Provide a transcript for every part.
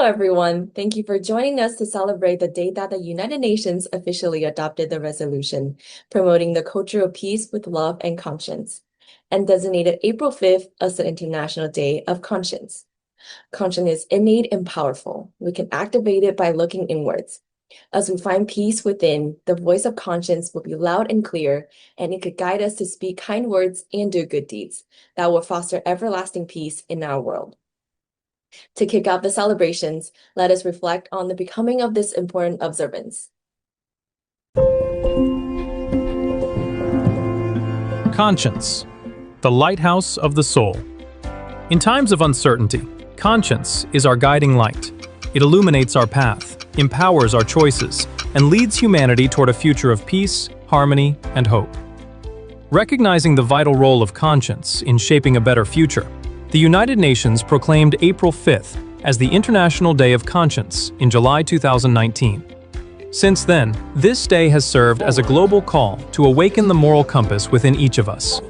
everyone. Thank you for joining us to celebrate the day that the United Nations officially adopted the resolution, promoting the culture of peace with love and conscience, and designated April 5th as the International Day of Conscience. Conscience is innate and powerful. We can activate it by looking inwards. As we find peace within, the voice of conscience will be loud and clear, and it could guide us to speak kind words and do good deeds that will foster everlasting peace in our world. To kick off the celebrations, let us reflect on the becoming of this important observance. Conscience, the lighthouse of the soul. In times of uncertainty, conscience is our guiding light. It illuminates our path, empowers our choices, and leads humanity toward a future of peace, harmony, and hope. Recognizing the vital role of conscience in shaping a better future, the United Nations proclaimed April 5th as the International Day of Conscience in July 2019. Since then, this day has served as a global call to awaken the moral compass within each of us.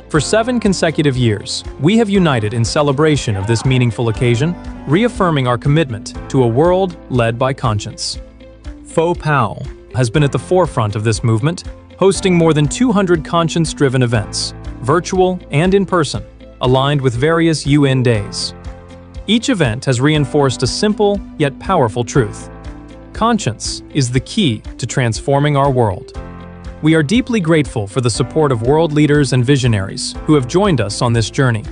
For 7 consecutive years, we have united in celebration of this meaningful occasion, reaffirming our commitment to a world led by conscience. FOWPAL has been at the forefront of this movement, hosting more than 200 conscience-driven events, virtual and in person, aligned with various UN days. Each event has reinforced a simple yet powerful truth. Conscience is the key to transforming our world. We are deeply grateful for the support of world leaders and visionaries who have joined us on this journey.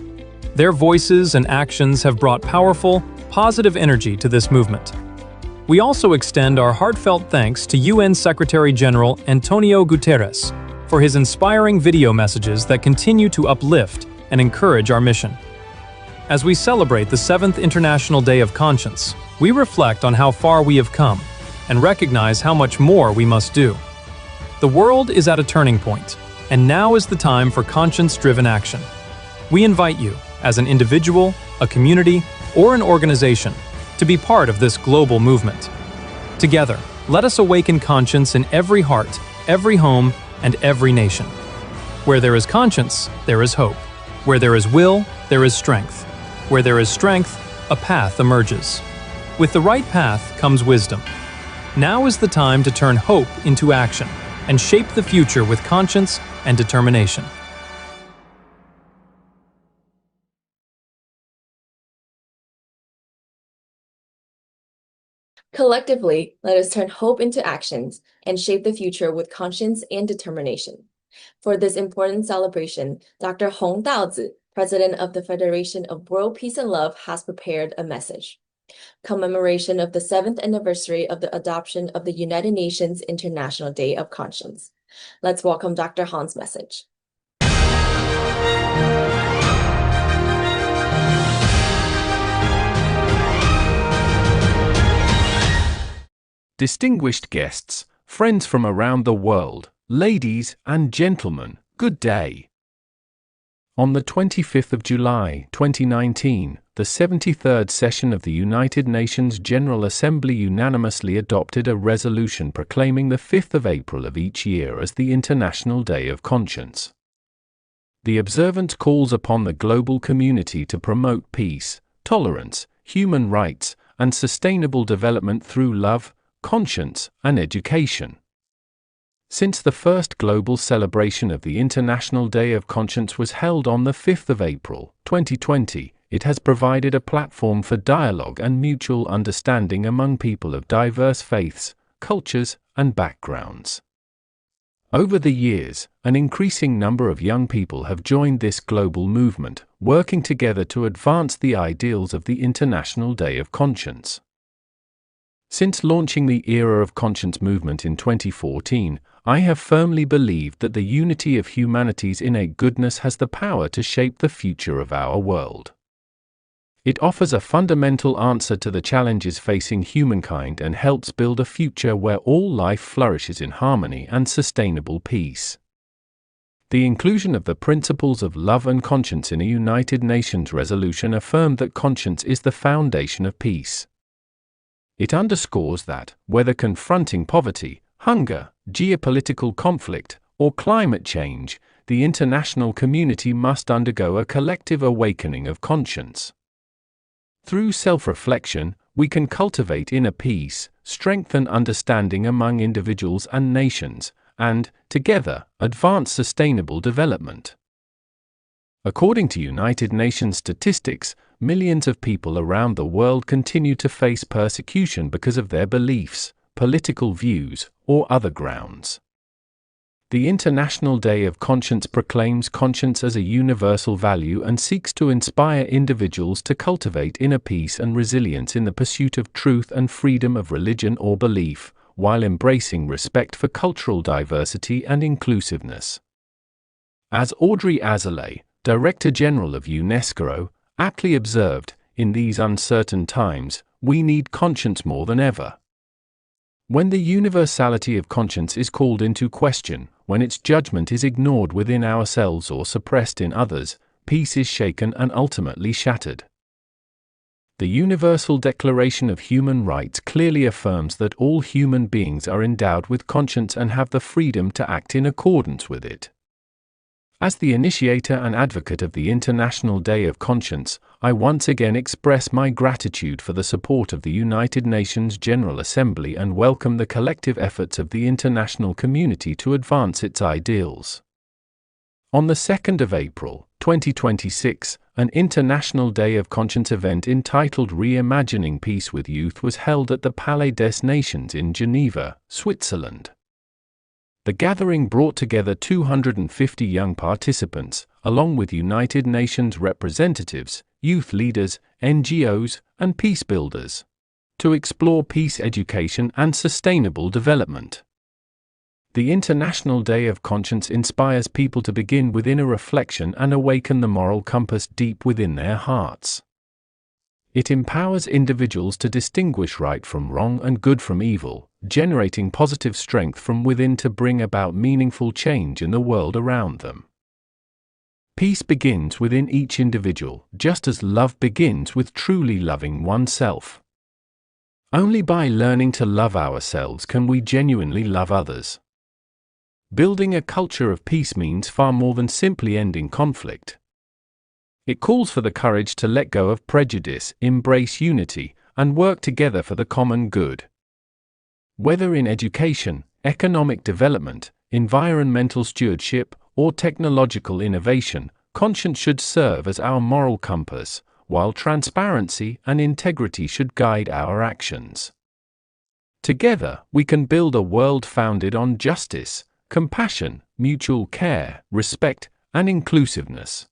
Their voices and actions have brought powerful, positive energy to this movement. We also extend our heartfelt thanks to UN Secretary-General Antonio Guterres for his inspiring video messages that continue to uplift and encourage our mission. As we celebrate the 7th International Day of Conscience, we reflect on how far we have come and recognize how much more we must do. The world is at a turning point, and now is the time for conscience-driven action. We invite you, as an individual, a community, or an organization, to be part of this global movement. Together, let us awaken conscience in every heart, every home, and every nation. Where there is conscience, there is hope. Where there is will, there is strength. Where there is strength, a path emerges. With the right path comes wisdom. Now is the time to turn hope into action and shape the future with conscience and determination. Collectively, let us turn hope into actions and shape the future with conscience and determination. For this important celebration, Dr. Hong Daozi, President of the Federation of World Peace and Love, has prepared a message. Commemoration of the 7th anniversary of the adoption of the United Nations International Day of Conscience. Let's welcome Dr. Hong's message. Distinguished guests, friends from around the world, ladies and gentlemen, good day. On the 25th of July, 2019, the 73rd session of the United Nations General Assembly unanimously adopted a resolution proclaiming the 5th of April of each year as the International Day of Conscience. The observance calls upon the global community to promote peace, tolerance, human rights, and sustainable development through love, conscience, and education. Since the first global celebration of the International Day of Conscience was held on the 5th of April, 2020, it has provided a platform for dialogue and mutual understanding among people of diverse faiths, cultures, and backgrounds. Over the years, an increasing number of young people have joined this global movement, working together to advance the ideals of the International Day of Conscience. Since launching the Era of Conscience movement in 2014, I have firmly believed that the unity of humanity's innate goodness has the power to shape the future of our world. It offers a fundamental answer to the challenges facing humankind and helps build a future where all life flourishes in harmony and sustainable peace. The inclusion of the principles of love and conscience in a United Nations resolution affirmed that conscience is the foundation of peace. It underscores that, whether confronting poverty, hunger, geopolitical conflict, or climate change, the international community must undergo a collective awakening of conscience. Through self-reflection, we can cultivate inner peace, strengthen understanding among individuals and nations, and, together, advance sustainable development. According to United Nations statistics, millions of people around the world continue to face persecution because of their beliefs, political views, or other grounds. The International Day of Conscience proclaims conscience as a universal value and seeks to inspire individuals to cultivate inner peace and resilience in the pursuit of truth and freedom of religion or belief, while embracing respect for cultural diversity and inclusiveness. As Audrey Azoulay, Director General of UNESCO, aptly observed, in these uncertain times, we need conscience more than ever. When the universality of conscience is called into question, when its judgment is ignored within ourselves or suppressed in others, peace is shaken and ultimately shattered. The Universal Declaration of Human Rights clearly affirms that all human beings are endowed with conscience and have the freedom to act in accordance with it. As the initiator and advocate of the International Day of Conscience, I once again express my gratitude for the support of the United Nations General Assembly and welcome the collective efforts of the international community to advance its ideals. On the 2nd of April, 2026, an International Day of Conscience event entitled Reimagining Peace with Youth was held at the Palais des Nations in Geneva, Switzerland. The gathering brought together 250 young participants, along with United Nations representatives, youth leaders, NGOs, and peace builders, to explore peace education and sustainable development. The International Day of Conscience inspires people to begin with inner reflection and awaken the moral compass deep within their hearts. It empowers individuals to distinguish right from wrong and good from evil, generating positive strength from within to bring about meaningful change in the world around them. Peace begins within each individual, just as love begins with truly loving oneself. Only by learning to love ourselves can we genuinely love others. Building a culture of peace means far more than simply ending conflict. It calls for the courage to let go of prejudice, embrace unity, and work together for the common good. Whether in education, economic development, environmental stewardship, or technological innovation, conscience should serve as our moral compass, while transparency and integrity should guide our actions. Together, we can build a world founded on justice, compassion, mutual care, respect, and inclusiveness.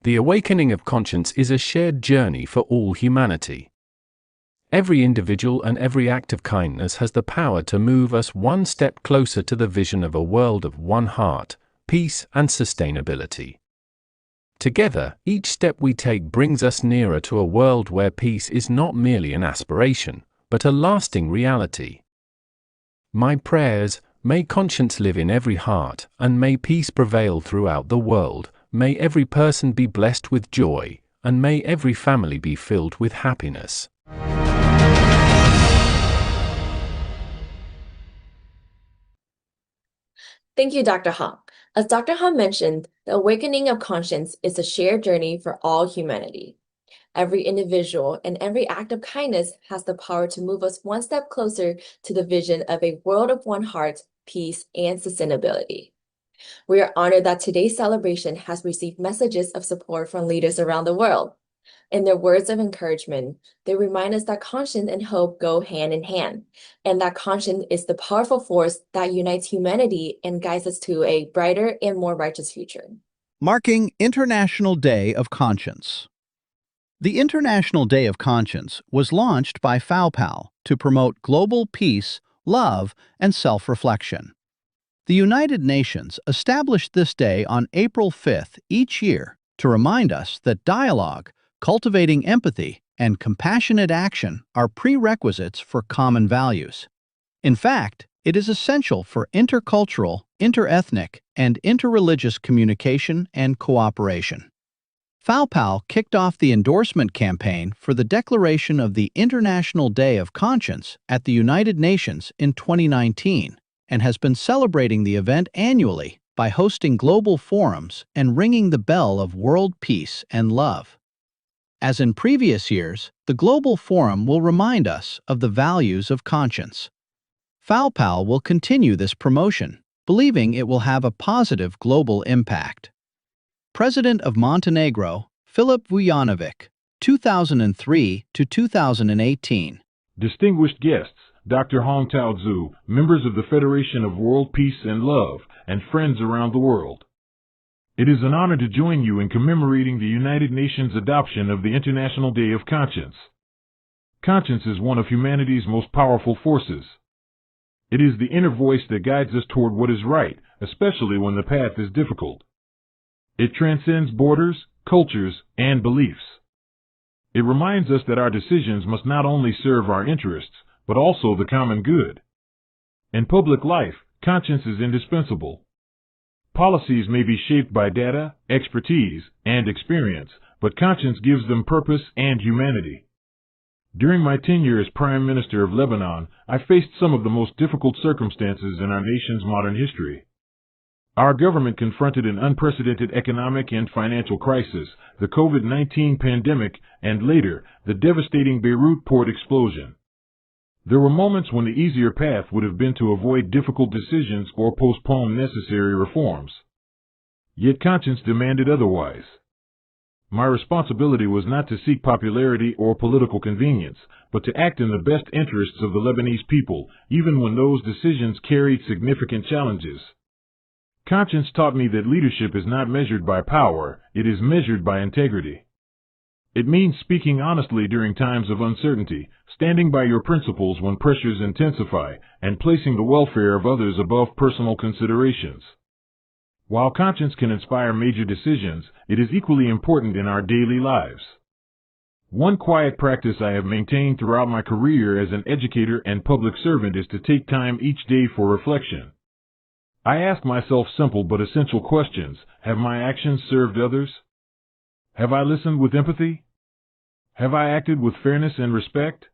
The awakening of conscience is a shared journey for all humanity. Every individual and every act of kindness has the power to move us one step closer to the vision of a world of one heart, peace, and sustainability. Together, each step we take brings us nearer to a world where peace is not merely an aspiration, but a lasting reality. My prayers: may conscience live in every heart, and may peace prevail throughout the world. May every person be blessed with joy, and may every family be filled with happiness. Thank you, Dr. Ha. As Dr. Ha mentioned, the awakening of conscience is a shared journey for all humanity. Every individual and every act of kindness has the power to move us one step closer to the vision of a world of one heart, peace, and sustainability. We are honored that today's celebration has received messages of support from leaders around the world. In their words of encouragement, they remind us that conscience and hope go hand in hand, and that conscience is the powerful force that unites humanity and guides us to a brighter and more righteous future. Marking International Day of Conscience. The International Day of Conscience was launched by FOWPAL to promote global peace, love, and self-reflection. The United Nations established this day on April 5th each year to remind us that dialogue, cultivating empathy, and compassionate action are prerequisites for common values. In fact, it is essential for intercultural, interethnic, and interreligious communication and cooperation. FOWPAL kicked off the endorsement campaign for the declaration of the International Day of Conscience at the United Nations in 2019 and has been celebrating the event annually by hosting global forums and ringing the bell of world peace and love. As in previous years, the Global Forum will remind us of the values of conscience. FOWPAL will continue this promotion, believing it will have a positive global impact. President of Montenegro, Filip Vujanovic, 2003 to 2018. Distinguished guests, Dr. Hong Tao Zhu, members of the Federation of World Peace and Love, and friends around the world. It is an honor to join you in commemorating the United Nations adoption of the International Day of Conscience. Conscience is one of humanity's most powerful forces. It is the inner voice that guides us toward what is right, especially when the path is difficult. It transcends borders, cultures, and beliefs. It reminds us that our decisions must not only serve our interests, but also the common good. In public life, conscience is indispensable. Policies may be shaped by data, expertise, and experience, but conscience gives them purpose and humanity. During my tenure as Prime Minister of Lebanon, I faced some of the most difficult circumstances in our nation's modern history. Our government confronted an unprecedented economic and financial crisis, the COVID-19 pandemic, and later, the devastating Beirut port explosion. There were moments when the easier path would have been to avoid difficult decisions or postpone necessary reforms. Yet conscience demanded otherwise. My responsibility was not to seek popularity or political convenience, but to act in the best interests of the Lebanese people, even when those decisions carried significant challenges. Conscience taught me that leadership is not measured by power, it is measured by integrity. It means speaking honestly during times of uncertainty, standing by your principles when pressures intensify, and placing the welfare of others above personal considerations. While conscience can inspire major decisions, it is equally important in our daily lives. One quiet practice I have maintained throughout my career as an educator and public servant is to take time each day for reflection. I ask myself simple but essential questions. Have my actions served others? Have I listened with empathy? Have I acted with fairness and respect?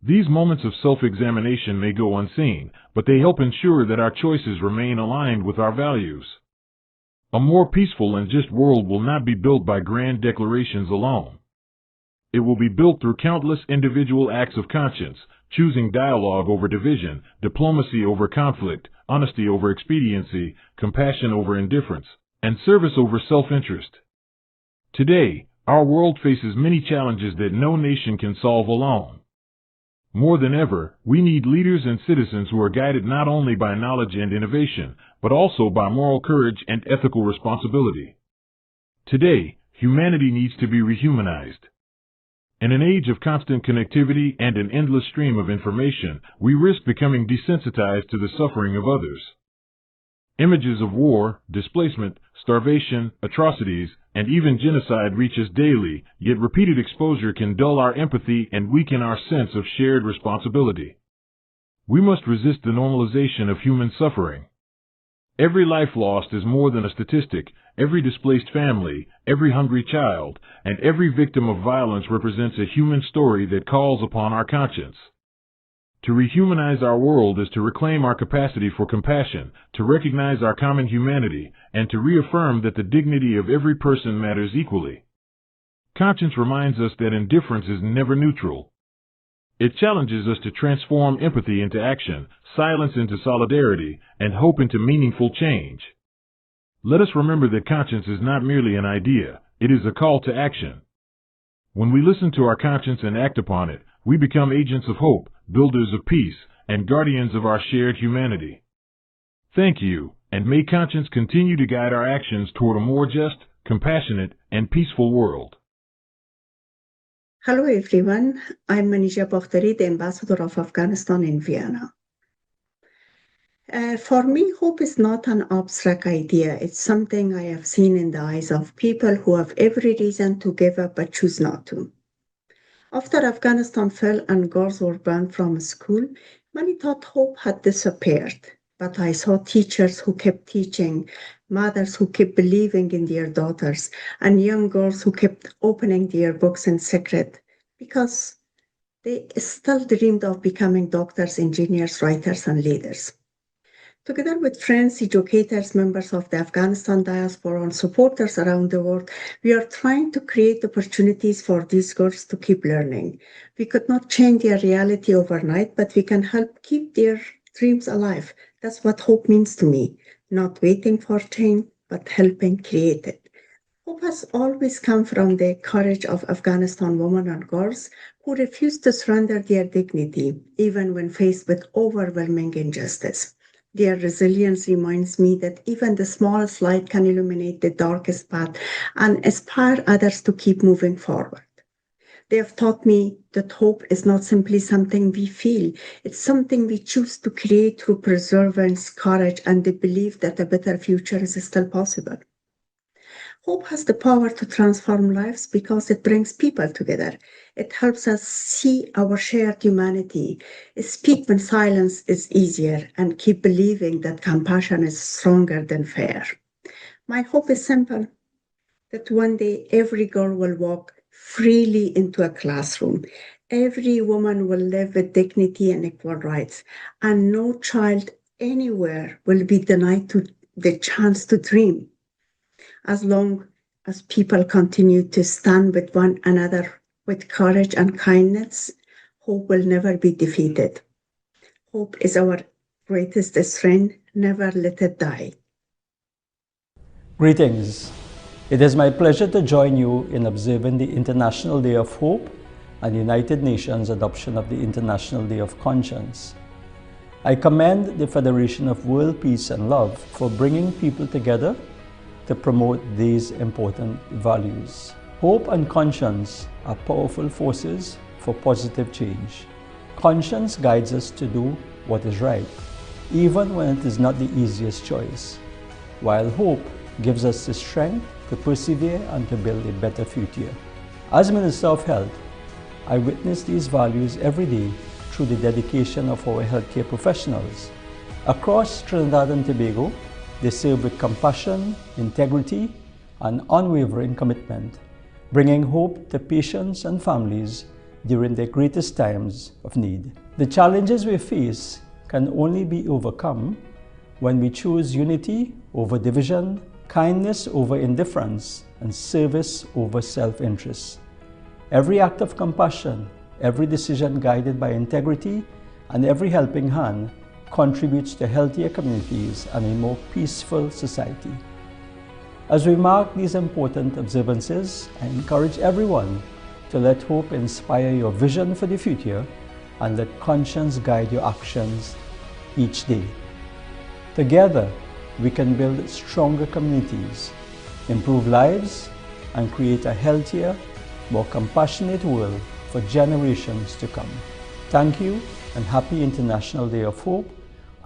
These moments of self-examination may go unseen, but they help ensure that our choices remain aligned with our values. A more peaceful and just world will not be built by grand declarations alone. It will be built through countless individual acts of conscience, choosing dialogue over division, diplomacy over conflict, honesty over expediency, compassion over indifference, and service over self-interest. Today, our world faces many challenges that no nation can solve alone. More than ever, we need leaders and citizens who are guided not only by knowledge and innovation, but also by moral courage and ethical responsibility. Today, humanity needs to be rehumanized. In an age of constant connectivity and an endless stream of information, we risk becoming desensitized to the suffering of others. Images of war, displacement, starvation, atrocities, and even genocide reach us daily, yet repeated exposure can dull our empathy and weaken our sense of shared responsibility. We must resist the normalization of human suffering. Every life lost is more than a statistic, every displaced family, every hungry child, and every victim of violence represents a human story that calls upon our conscience. To rehumanize our world is to reclaim our capacity for compassion, to recognize our common humanity, and to reaffirm that the dignity of every person matters equally. Conscience reminds us that indifference is never neutral. It challenges us to transform empathy into action, silence into solidarity, and hope into meaningful change. Let us remember that conscience is not merely an idea, it is a call to action. When we listen to our conscience and act upon it, we become agents of hope, builders of peace, and guardians of our shared humanity. Thank you, and may conscience continue to guide our actions toward a more just, compassionate, and peaceful world. Hello everyone, I'm Manisha Bakhtari, the Ambassador of Afghanistan in Vienna. For me, hope is not an abstract idea. It's something I have seen in the eyes of people who have every reason to give up but choose not to. After Afghanistan fell and girls were banned from school, many thought hope had disappeared. But I saw teachers who kept teaching, mothers who kept believing in their daughters, and young girls who kept opening their books in secret because they still dreamed of becoming doctors, engineers, writers, and leaders. Together with friends, educators, members of the Afghanistan diaspora, and supporters around the world, we are trying to create opportunities for these girls to keep learning. We could not change their reality overnight, but we can help keep their dreams alive. That's what hope means to me. Not waiting for change, but helping create it. Hope has always come from the courage of Afghanistan women and girls who refuse to surrender their dignity, even when faced with overwhelming injustice. Their resilience reminds me that even the smallest light can illuminate the darkest path and inspire others to keep moving forward. They have taught me that hope is not simply something we feel, it's something we choose to create through perseverance, courage, and the belief that a better future is still possible. Hope has the power to transform lives because it brings people together. It helps us see our shared humanity, speak when silence is easier, and keep believing that compassion is stronger than fear. My hope is simple, that one day every girl will walk freely into a classroom. Every woman will live with dignity and equal rights, and no child anywhere will be denied the chance to dream. As long as people continue to stand with one another with courage and kindness, hope will never be defeated. Hope is our greatest strength. Never let it die. Greetings. It is my pleasure to join you in observing the International Day of Hope and United Nations Adoption of the International Day of Conscience. I commend the Federation of World Peace and Love for bringing people together to promote these important values. Hope and conscience are powerful forces for positive change. Conscience guides us to do what is right, even when it is not the easiest choice, while hope gives us the strength to persevere and to build a better future. As Minister of Health, I witness these values every day through the dedication of our healthcare professionals. Across Trinidad and Tobago, they serve with compassion, integrity, and unwavering commitment, bringing hope to patients and families during their greatest times of need. The challenges we face can only be overcome when we choose unity over division, kindness over indifference, and service over self-interest. Every act of compassion, every decision guided by integrity, and every helping hand contributes to healthier communities and a more peaceful society. As we mark these important observances, I encourage everyone to let hope inspire your vision for the future and let conscience guide your actions each day. Together, we can build stronger communities, improve lives, and create a healthier, more compassionate world for generations to come. Thank you, and happy International Day of Hope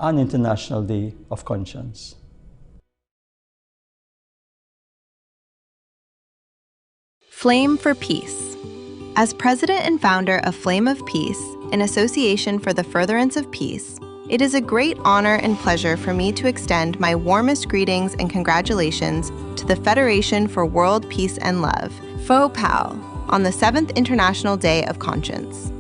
and International Day of Conscience. Flame for Peace. As president and founder of Flame of Peace, an association for the furtherance of peace, it is a great honor and pleasure for me to extend my warmest greetings and congratulations to the Federation for World Peace and Love, FOWPAL, on the 7th International Day of Conscience.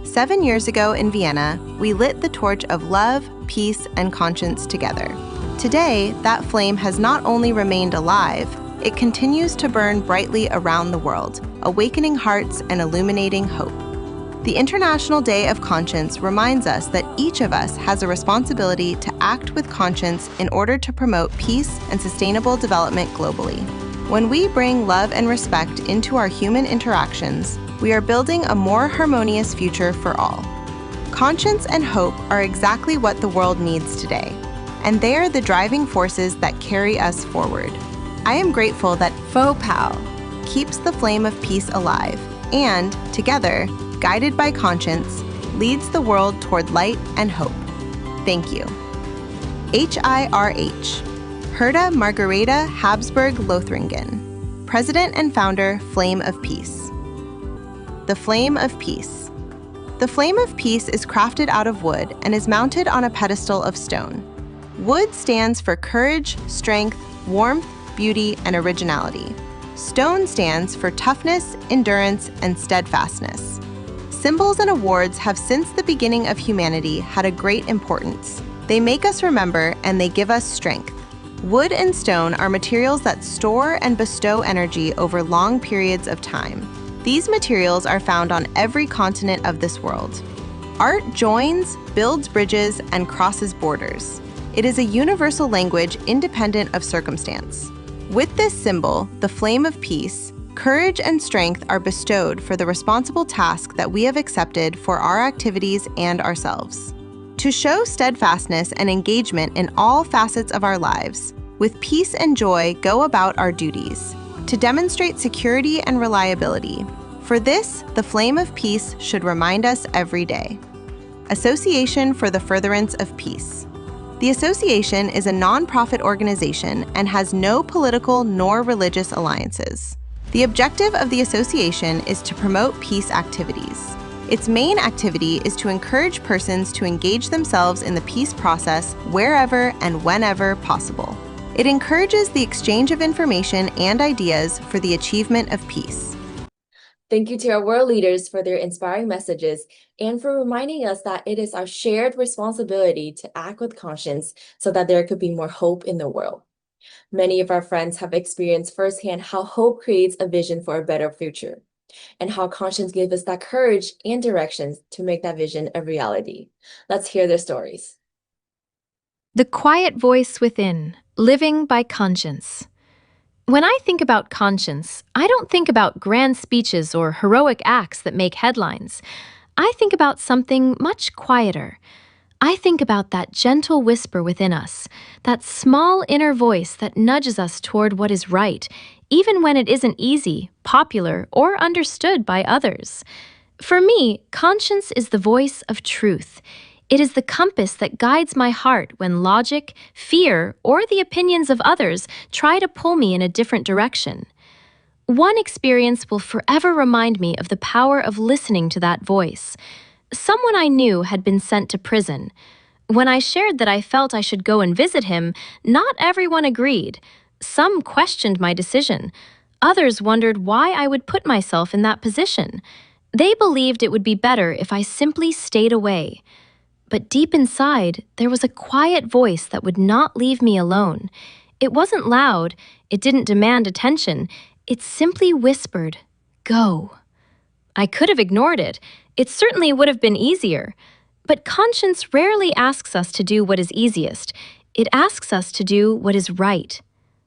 7 years ago in Vienna, we lit the torch of love, peace, and conscience together. Today, that flame has not only remained alive, it continues to burn brightly around the world, awakening hearts and illuminating hope. The International Day of Conscience reminds us that each of us has a responsibility to act with conscience in order to promote peace and sustainable development globally. When we bring love and respect into our human interactions, we are building a more harmonious future for all. Conscience and hope are exactly what the world needs today, and they are the driving forces that carry us forward. I am grateful that FOWPAL keeps the flame of peace alive and, together, guided by conscience, leads the world toward light and hope. Thank you. HIRH, Herta Margareta Habsburg Lothringen, President and Founder, Flame of Peace. The Flame of Peace. The Flame of Peace is crafted out of wood and is mounted on a pedestal of stone. Wood stands for courage, strength, warmth, beauty, and originality. Stone stands for toughness, endurance, and steadfastness. Symbols and awards have since the beginning of humanity had a great importance. They make us remember and they give us strength. Wood and stone are materials that store and bestow energy over long periods of time. These materials are found on every continent of this world. Art joins, builds bridges, and crosses borders. It is a universal language independent of circumstance. With this symbol, the flame of peace, courage and strength are bestowed for the responsible task that we have accepted for our activities and ourselves. To show steadfastness and engagement in all facets of our lives, with peace and joy go about our duties. To demonstrate security and reliability. For this, the flame of peace should remind us every day. Association for the Furtherance of Peace. The association is a nonprofit organization and has no political nor religious alliances. The objective of the association is to promote peace activities. Its main activity is to encourage persons to engage themselves in the peace process wherever and whenever possible. It encourages the exchange of information and ideas for the achievement of peace. Thank you to our world leaders for their inspiring messages and for reminding us that it is our shared responsibility to act with conscience so that there could be more hope in the world. Many of our friends have experienced firsthand how hope creates a vision for a better future, and how conscience gives us that courage and directions to make that vision a reality. Let's hear their stories. The quiet voice within, living by conscience. When I think about conscience, I don't think about grand speeches or heroic acts that make headlines. I think about something much quieter. I think about that gentle whisper within us, that small inner voice that nudges us toward what is right, even when it isn't easy, popular, or understood by others. For me, conscience is the voice of truth. It is the compass that guides my heart when logic, fear, or the opinions of others try to pull me in a different direction. One experience will forever remind me of the power of listening to that voice. Someone I knew had been sent to prison. When I shared that I felt I should go and visit him, not everyone agreed. Some questioned my decision. Others wondered why I would put myself in that position. They believed it would be better if I simply stayed away. But deep inside, there was a quiet voice that would not leave me alone. It wasn't loud, it didn't demand attention, it simply whispered, "Go." I could have ignored it. It certainly would have been easier. But conscience rarely asks us to do what is easiest. It asks us to do what is right.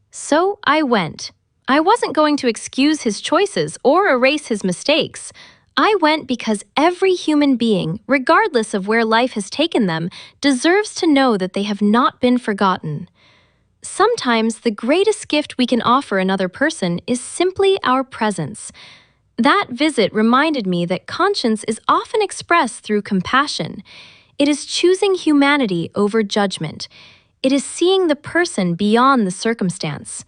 So I went. I wasn't going to excuse his choices or erase his mistakes. I went because every human being, regardless of where life has taken them, deserves to know that they have not been forgotten. Sometimes the greatest gift we can offer another person is simply our presence. That visit reminded me that conscience is often expressed through compassion. It is choosing humanity over judgment. It is seeing the person beyond the circumstance.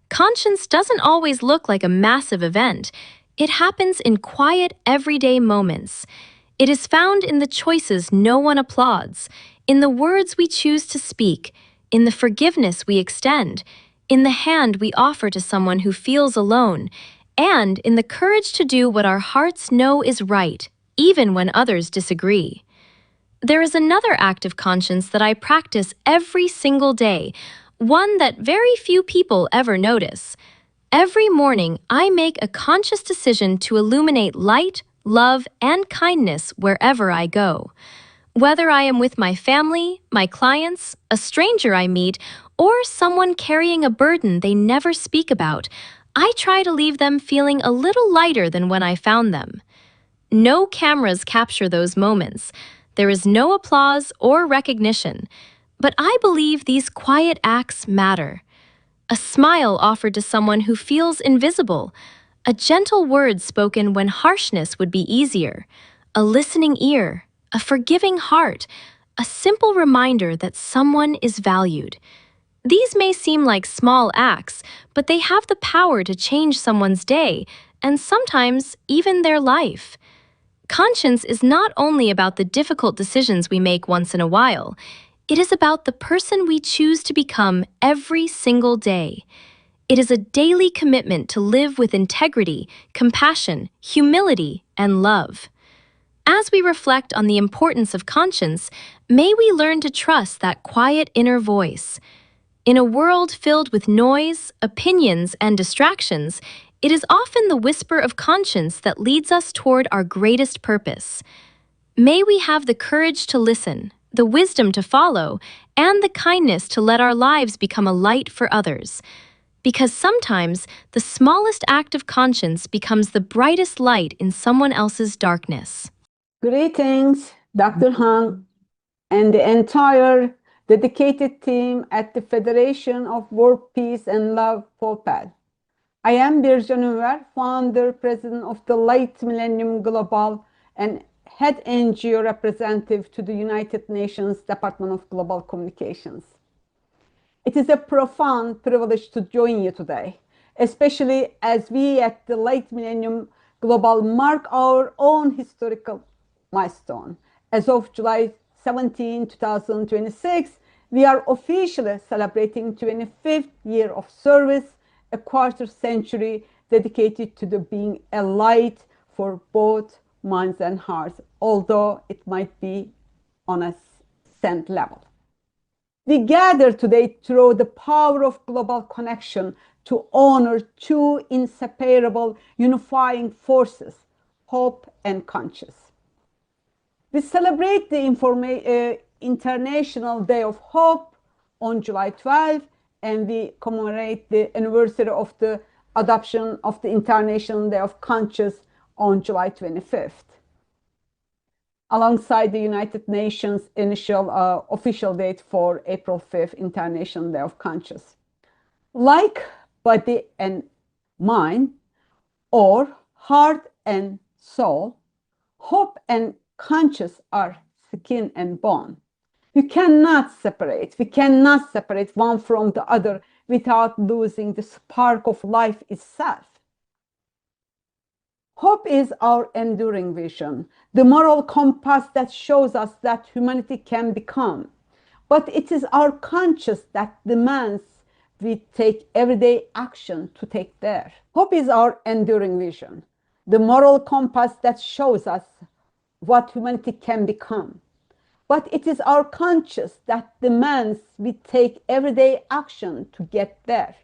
Conscience doesn't always look like a massive event. It happens in quiet, everyday moments. It is found in the choices no one applauds, in the words we choose to speak, in the forgiveness we extend, in the hand we offer to someone who feels alone, and in the courage to do what our hearts know is right, even when others disagree. There is another act of conscience that I practice every single day, one that very few people ever notice. Every morning, I make a conscious decision to illuminate light, love, and kindness wherever I go. Whether I am with my family, my clients, a stranger I meet, or someone carrying a burden they never speak about, I try to leave them feeling a little lighter than when I found them. No cameras capture those moments. There is no applause or recognition. But I believe these quiet acts matter. A smile offered to someone who feels invisible. A gentle word spoken when harshness would be easier. A listening ear. A forgiving heart. A simple reminder that someone is valued. These may seem like small acts, but they have the power to change someone's day, and sometimes even their life. Conscience is not only about the difficult decisions we make once in a while. It is about the person we choose to become every single day. It is a daily commitment to live with integrity, compassion, humility, and love. As we reflect on the importance of conscience, may we learn to trust that quiet inner voice. In a world filled with noise, opinions, and distractions, it is often the whisper of conscience that leads us toward our greatest purpose. May we have the courage to listen, the wisdom to follow, and the kindness to let our lives become a light for others. Because sometimes the smallest act of conscience becomes the brightest light in someone else's darkness. Greetings, Dr. Han and the entire dedicated team at the Federation of World Peace and Love, FOWPAL. I am Bircan Ünver, founder, president of the Late Millennium Global and head NGO representative to the United Nations Department of Global Communications. It is a profound privilege to join you today, especially as we at the Late Millennium Global mark our own historical milestone. As of July 17, 2026, we are officially celebrating 25th year of service, a quarter century dedicated to being a light for both minds and hearts, although it might be on a cent level. We gather today through the power of global connection to honor two inseparable unifying forces, hope and conscience. We celebrate the International Day of Hope on July 12, and we commemorate the anniversary of the adoption of the International Day of Conscience on July 25th, alongside the United Nations initial official date for April 5th, International Day of Conscience. Like body and mind, or heart and soul, hope and conscience are skin and bone. We cannot separate one from the other without losing the spark of life itself. Hope is our enduring vision, the moral compass that shows us that humanity can become. But it is our conscience that demands we take everyday action to take there. Hope is our enduring vision, the moral compass that shows us what humanity can become. But it is our conscience that demands we take everyday action to get there.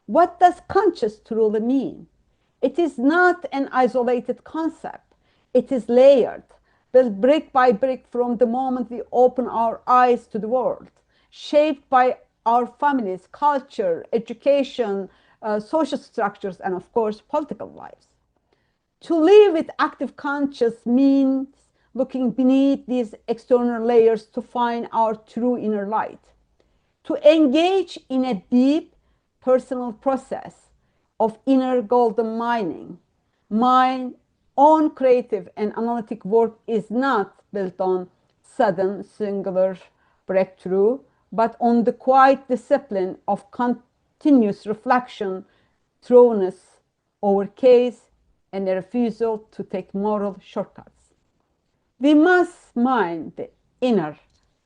What does conscience truly mean? It is not an isolated concept. It is layered, built brick by brick from the moment we open our eyes to the world, shaped by our families, culture, education, social structures, and of course, political lives. To live with active conscience means looking beneath these external layers to find our true inner light. To engage in a deep personal process of inner golden mining. My own creative and analytic work is not built on sudden singular breakthrough, but on the quiet discipline of continuous reflection, thoroughness over case, and a refusal to take moral shortcuts. We must mind the inner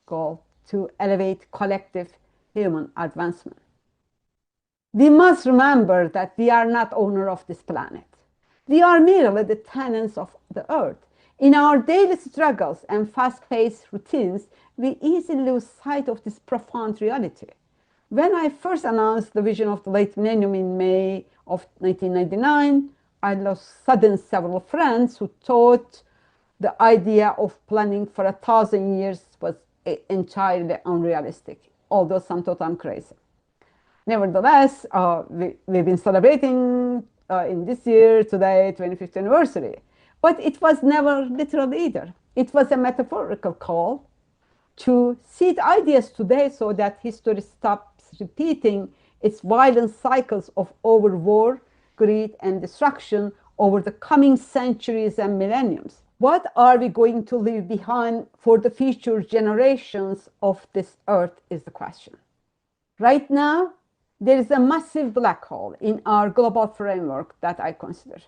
goal to elevate collective human advancement. We must remember that we are not owner of this planet. We are merely the tenants of the earth. In our daily struggles and fast-paced routines, we easily lose sight of this profound reality. When I first announced the vision of the late millennium in May of 1999, I lost several friends who thought the idea of planning for 1,000 years was entirely unrealistic, although some thought I'm crazy. Nevertheless, we've been celebrating in this year, today, 25th anniversary. But it was never literal either. It was a metaphorical call to seed ideas today so that history stops repeating its violent cycles of war, greed, and destruction over the coming centuries and millenniums. What are we going to leave behind for the future generations of this earth is the question. Right now, there is a massive black hole in our global framework that I consider.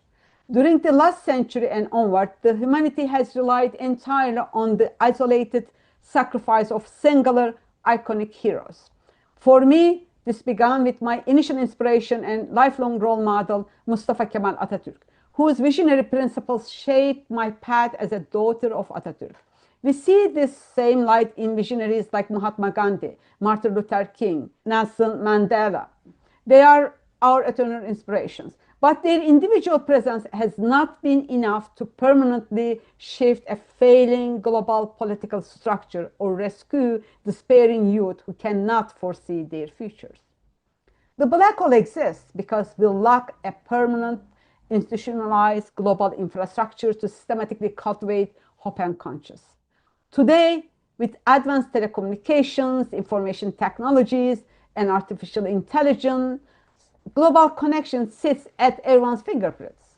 During the last century and onward, the humanity has relied entirely on the isolated sacrifice of singular iconic heroes. For me, this began with my initial inspiration and lifelong role model, Mustafa Kemal Atatürk, whose visionary principles shaped my path as a daughter of Atatürk. We see this same light in visionaries like Mahatma Gandhi, Martin Luther King, Nelson Mandela. They are our eternal inspirations. But their individual presence has not been enough to permanently shift a failing global political structure or rescue despairing youth who cannot foresee their futures. The black hole exists because we lack a permanent, institutionalized global infrastructure to systematically cultivate hope and conscience. Today, with advanced telecommunications, information technologies, and artificial intelligence, global connection sits at everyone's fingerprints.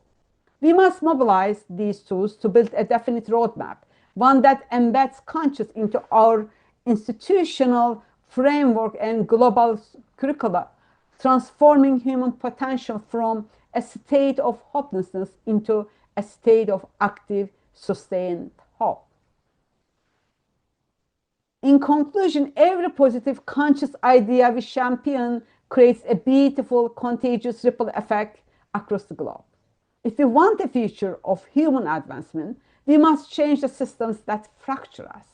We must mobilize these tools to build a definite roadmap, one that embeds conscience into our institutional framework and global curricula, transforming human potential from a state of hopelessness into a state of active, sustained hope. In conclusion, every positive, conscious idea we champion creates a beautiful, contagious ripple effect across the globe. If we want a future of human advancement, we must change the systems that fracture us.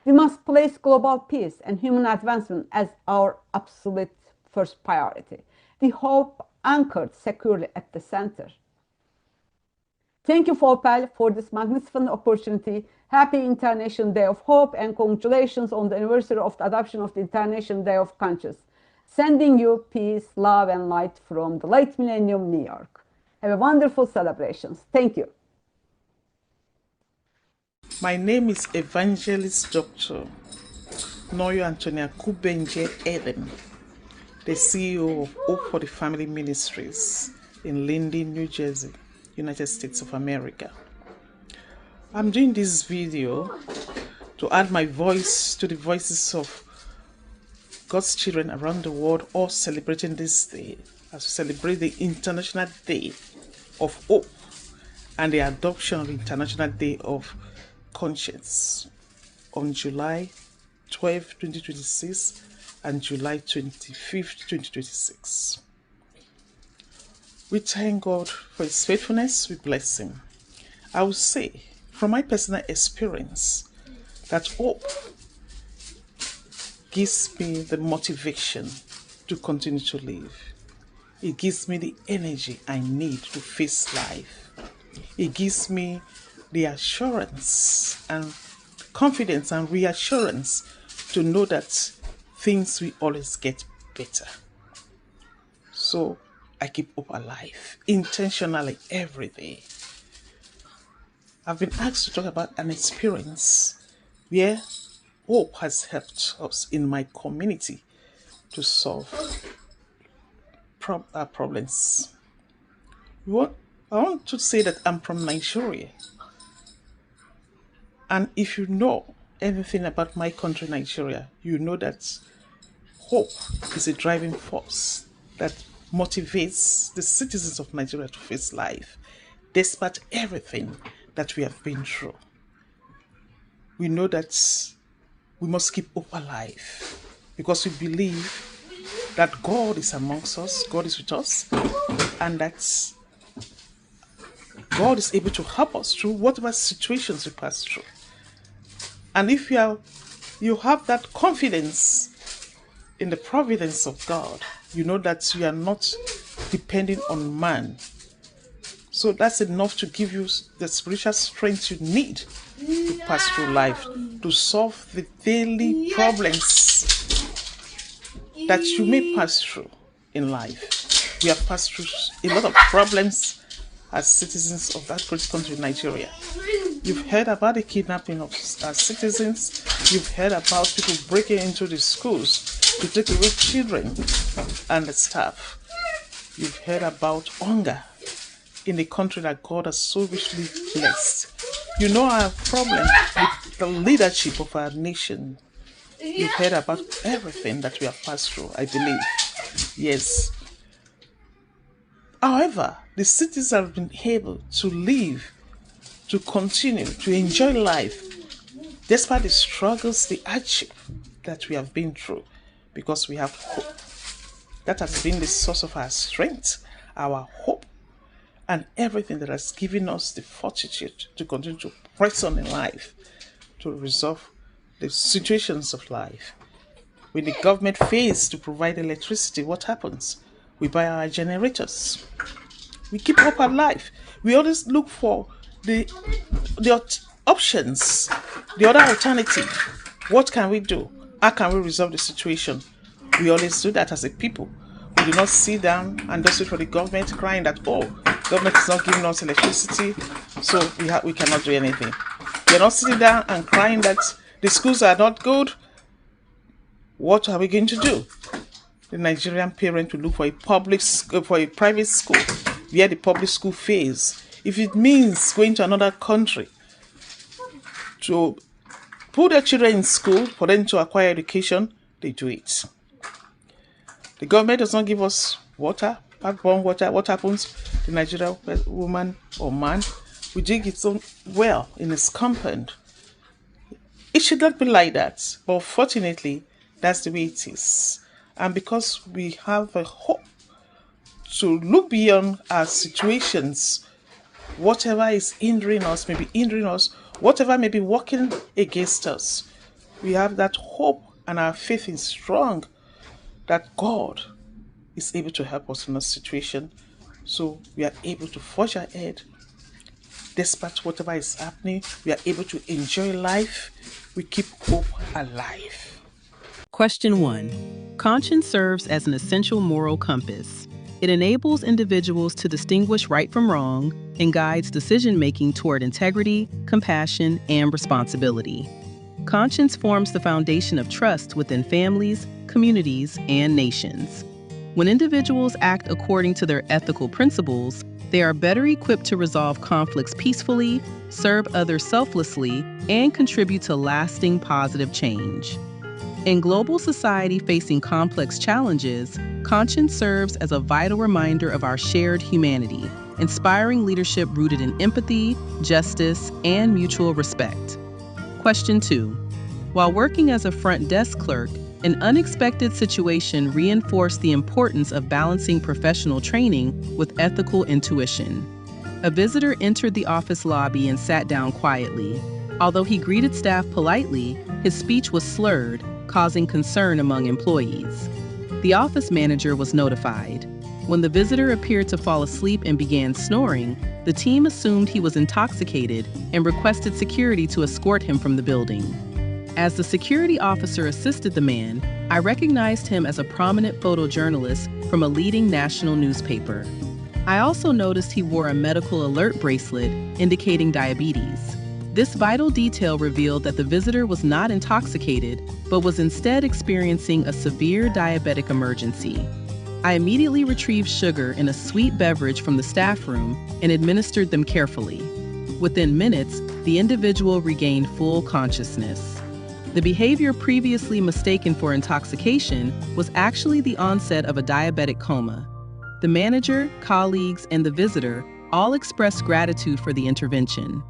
We must place global peace and human advancement as our absolute first priority. We hope anchored securely at the center. Thank you, FOWPAL, for this magnificent opportunity. Happy International Day of Hope and congratulations on the anniversary of the adoption of the International Day of Conscience. Sending you peace, love, and light from the late millennium, New York. Have a wonderful celebrations. Thank you. My name is Evangelist Dr. Noyo Antonia Kubenje Eden, the CEO of Hope for the Family Ministries in Linden, New Jersey, United States of America. I'm doing this video to add my voice to the voices of God's children around the world, all celebrating this day as we celebrate the International Day of Hope and the adoption of the International Day of Conscience on July 12, 2026 and July 25th, 2026. We thank God for His faithfulness. We bless Him. I will say, from my personal experience, that hope gives me the motivation to continue to live. It gives me the energy I need to face life. It gives me the assurance and confidence and reassurance to know that things will always get better. So I keep hope alive intentionally every day. I've been asked to talk about an experience where hope has helped us in my community to solve problems. I want to say that I'm from Nigeria. And if you know anything about my country, Nigeria, you know that hope is a driving force that motivates the citizens of Nigeria to face life, despite everything that we have been through. We know that we must keep hope alive because we believe that God is amongst us, God is with us, and that God is able to help us through whatever situations we pass through. And if you have that confidence in the providence of God, you know that you are not depending on man. So that's enough to give you the spiritual strength you need to pass through life, to solve the daily problems that you may pass through in life. We have passed through a lot of problems as citizens of that great country, Nigeria. You've heard about the kidnapping of citizens. You've heard about people breaking into the schools to take away children and the staff. You've heard about hunger in the country that God has so richly blessed. You know our problem with the leadership of our nation. You've heard about everything that we have passed through, I believe. Yes. However, the cities have been able to live, to continue, to enjoy life, despite the struggles, the hardship that we have been through, because we have hope. That has been the source of our strength, our hope. and everything that has given us the fortitude to continue to press on in life to resolve the situations of life. When the government fails to provide electricity, what happens? We buy our generators. We keep hope alive. We always look for the options, the other alternative. What can we do? How can we resolve the situation? We always do that as a people. We do not sit down and just wait for the government crying that, oh, government is not giving us electricity, so we cannot do anything. We are not sitting down and crying that the schools are not good. What are we going to do? The Nigerian parent will look for a private school where the public school fails. If it means going to another country to put their children in school for them to acquire education, they do it. The government does not give us water, backbone water. What happens? The Nigerian woman or man will dig its own well in his compound. It should not be like that, but fortunately, that's the way it is. And because we have a hope to look beyond our situations, whatever is hindering us, whatever may be working against us, we have that hope and our faith is strong that God is able to help us in a situation. So we are able to forge ahead. Despite whatever is happening, we are able to enjoy life. We keep hope alive. Question 1. Conscience serves as an essential moral compass. It enables individuals to distinguish right from wrong and guides decision-making toward integrity, compassion, and responsibility. Conscience forms the foundation of trust within families, communities, and nations. When individuals act according to their ethical principles, they are better equipped to resolve conflicts peacefully, serve others selflessly, and contribute to lasting positive change. In global society facing complex challenges, conscience serves as a vital reminder of our shared humanity, inspiring leadership rooted in empathy, justice, and mutual respect. Question 2. While working as a front desk clerk, an unexpected situation reinforced the importance of balancing professional training with ethical intuition. A visitor entered the office lobby and sat down quietly. Although he greeted staff politely, his speech was slurred, causing concern among employees. The office manager was notified. When the visitor appeared to fall asleep and began snoring, the team assumed he was intoxicated and requested security to escort him from the building. As the security officer assisted the man, I recognized him as a prominent photojournalist from a leading national newspaper. I also noticed he wore a medical alert bracelet indicating diabetes. This vital detail revealed that the visitor was not intoxicated, but was instead experiencing a severe diabetic emergency. I immediately retrieved sugar in a sweet beverage from the staff room and administered them carefully. Within minutes, the individual regained full consciousness. The behavior previously mistaken for intoxication was actually the onset of a diabetic coma. The manager, colleagues, and the visitor all expressed gratitude for the intervention.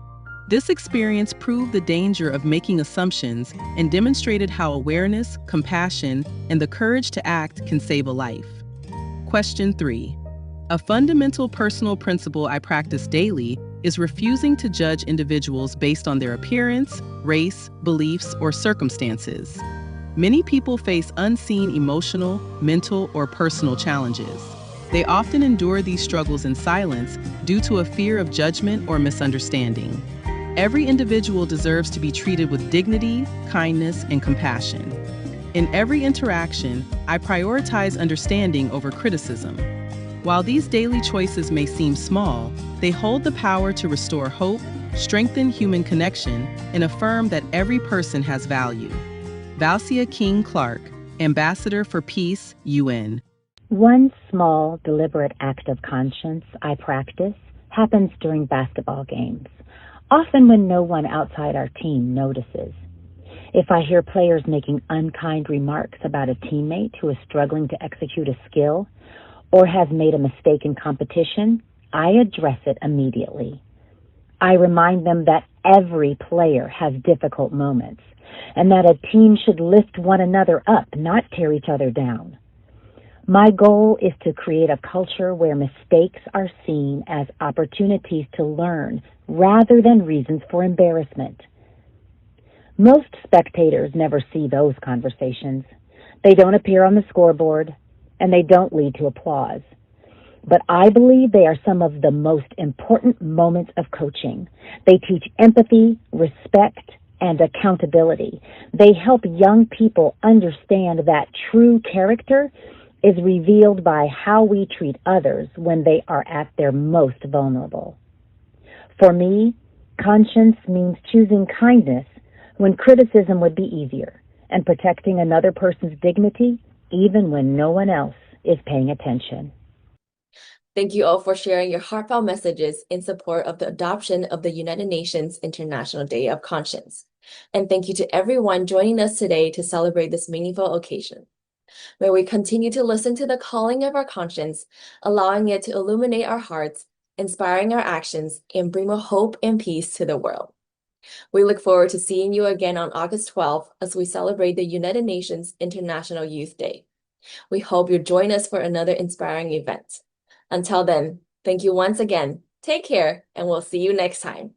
This experience proved the danger of making assumptions and demonstrated how awareness, compassion, and the courage to act can save a life. Question 3. A fundamental personal principle I practice daily is refusing to judge individuals based on their appearance, race, beliefs, or circumstances. Many people face unseen emotional, mental, or personal challenges. They often endure these struggles in silence due to a fear of judgment or misunderstanding. Every individual deserves to be treated with dignity, kindness, and compassion. In every interaction, I prioritize understanding over criticism. While these daily choices may seem small, they hold the power to restore hope, strengthen human connection, and affirm that every person has value. Valsia King Clark, Ambassador for Peace, UN. One small, deliberate act of conscience I practice happens during basketball games, often when no one outside our team notices. If I hear players making unkind remarks about a teammate who is struggling to execute a skill or has made a mistake in competition, I address it immediately. I remind them that every player has difficult moments and that a team should lift one another up, not tear each other down. My goal is to create a culture where mistakes are seen as opportunities to learn rather than reasons for embarrassment. Most spectators never see those conversations. They don't appear on the scoreboard, and they don't lead to applause. But I believe they are some of the most important moments of coaching. They teach empathy, respect, and accountability. They help young people understand that true character is revealed by how we treat others when they are at their most vulnerable. For me, conscience means choosing kindness when criticism would be easier, and protecting another person's dignity even when no one else is paying attention. Thank you all for sharing your heartfelt messages in support of the adoption of the United Nations International Day of Conscience. And thank you to everyone joining us today to celebrate this meaningful occasion. May we continue to listen to the calling of our conscience, allowing it to illuminate our hearts, inspiring our actions, and bring more hope and peace to the world. We look forward to seeing you again on August 12th as we celebrate the United Nations International Youth Day. We hope you'll join us for another inspiring event. Until then, thank you once again. Take care, and we'll see you next time.